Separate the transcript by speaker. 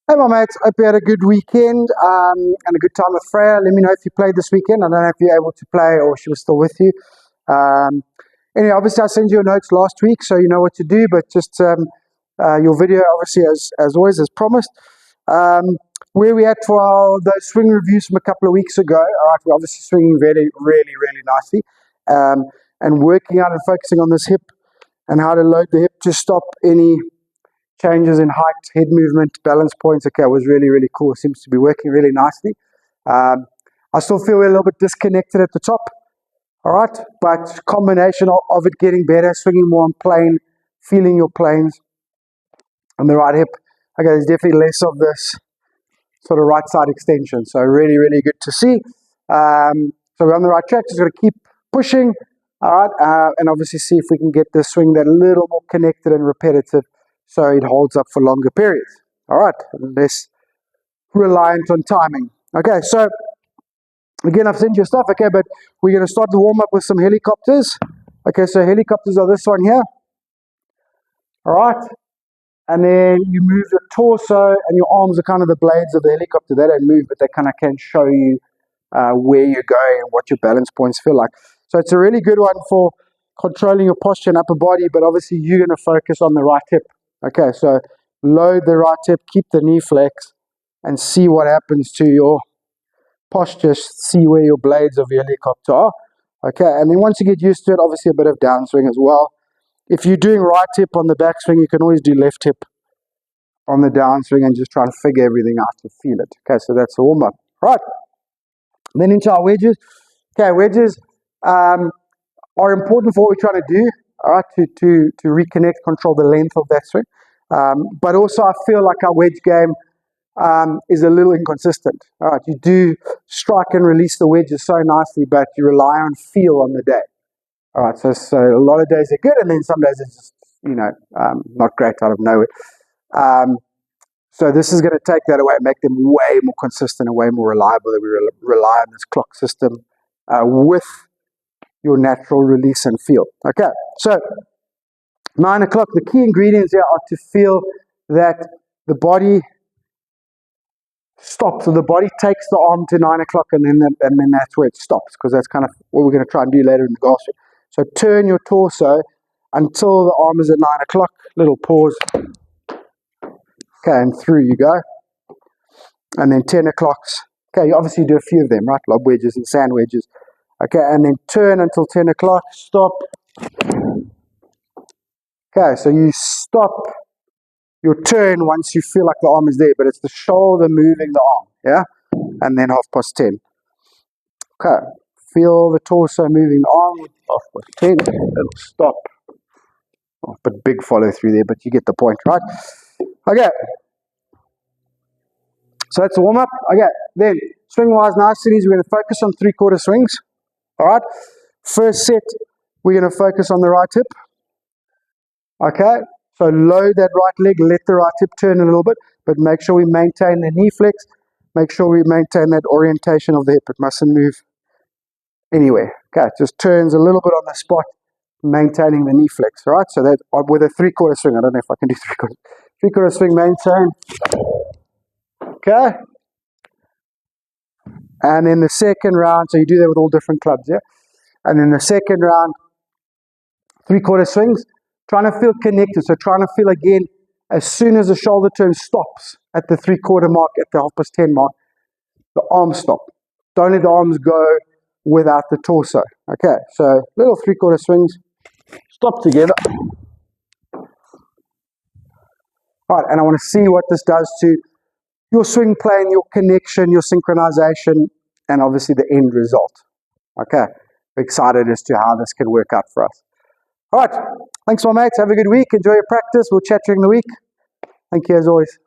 Speaker 1: Hey my mates, hope you had a good weekend and a good time with Freya. Let me know if you played this weekend. I don't know if you're able to play or she was still with you. Anyway, obviously I sent you notes last week so you know what to do, but just your video obviously as always as promised. Where we at for those swing reviews from a couple of weeks ago. Alright, we're obviously swinging really nicely and working out and focusing on this hip and how to load the hip to stop any changes in height, head movement, balance points. Okay, it was really cool. It seems to be working really nicely. I still feel we're a little bit disconnected at the top. All right, but combination of it getting better, swinging more on plane, feeling your planes on the right hip. Okay, there's definitely less of this sort of right side extension. So really good to see. So we're on the right track. Just got to keep pushing. All right, and obviously see if we can get this swing that a little more connected and repetitive, so it holds up for longer periods. All right, less reliant on timing. Okay, so again, I've sent you stuff. Okay, but we're going to start the warm up with some helicopters. Okay, so helicopters are this one here. All right, and then you move your torso and your arms are kind of the blades of the helicopter. They don't move, but they kind of can show you where you're going and what your balance points feel like. So it's a really good one for controlling your posture and upper body, but obviously you're going to focus on the right hip. Okay, so load the right hip, keep the knee flex, and see what happens to your posture, see where your blades of your helicopter are. Okay, and then once you get used to it, obviously a bit of downswing as well. If you're doing right hip on the backswing, you can always do left hip on the downswing and just try to figure everything out to feel it. Okay, so that's a warm-up. Right, then into our wedges. Okay, wedges are important for what we're trying to do. All right, to reconnect, control the length of that swing. But also I feel like our wedge game is a little inconsistent. All right, you do strike and release the wedges so nicely, but you rely on feel on the day. All right, so a lot of days are good, and then some days it's just, not great out of nowhere. So this is going to take that away and make them way more consistent and way more reliable. That we rely on this clock system with your natural release and feel. Okay, so 9 o'clock, the key ingredients here are to feel that the body stops. So the body takes the arm to 9 o'clock and then that's where it stops, because that's kind of what we're going to try and do later in the golf swing. So turn your torso until the arm is at 9 o'clock. Little pause. Okay, and through you go. And then 10 o'clocks. Okay, you obviously do a few of them, right? Lob wedges and sand wedges. Okay, and then turn until 10 o'clock. Stop. Okay, so you stop your turn once you feel like the arm is there, but it's the shoulder moving the arm, yeah? And then 10:30. Okay, feel the torso moving the arm, 10:30, it'll stop. Oh, but big follow through there, but you get the point, right? Okay, so that's a warm up. Okay, then swing wise, nice and easy. We're going to focus on 3/4 swings. All right, first set, we're going to focus on the right hip. Okay, so load that right leg, let the right hip turn a little bit, but make sure we maintain the knee flex. Make sure we maintain that orientation of the hip. It mustn't move anywhere. Okay, it just turns a little bit on the spot, maintaining the knee flex. All right, so that with a 3/4 swing, I don't know if I can do 3/4. 3/4 swing, maintain. Okay, and then the second round, so you do that with all different clubs, yeah? And then the second round, 3/4 swings, trying to feel connected. So trying to feel again, as soon as the shoulder turn stops at the 3/4 mark, at the 10:30 mark, the arms stop. Don't let the arms go without the torso. Okay, so little 3/4 swings, stop together. All right, and I want to see what this does to your swing plane, your connection, your synchronization, and obviously the end result. Okay, excited as to how this can work out for us. All right, thanks my mates, have a good week, enjoy your practice, we'll chat during the week. Thank you as always.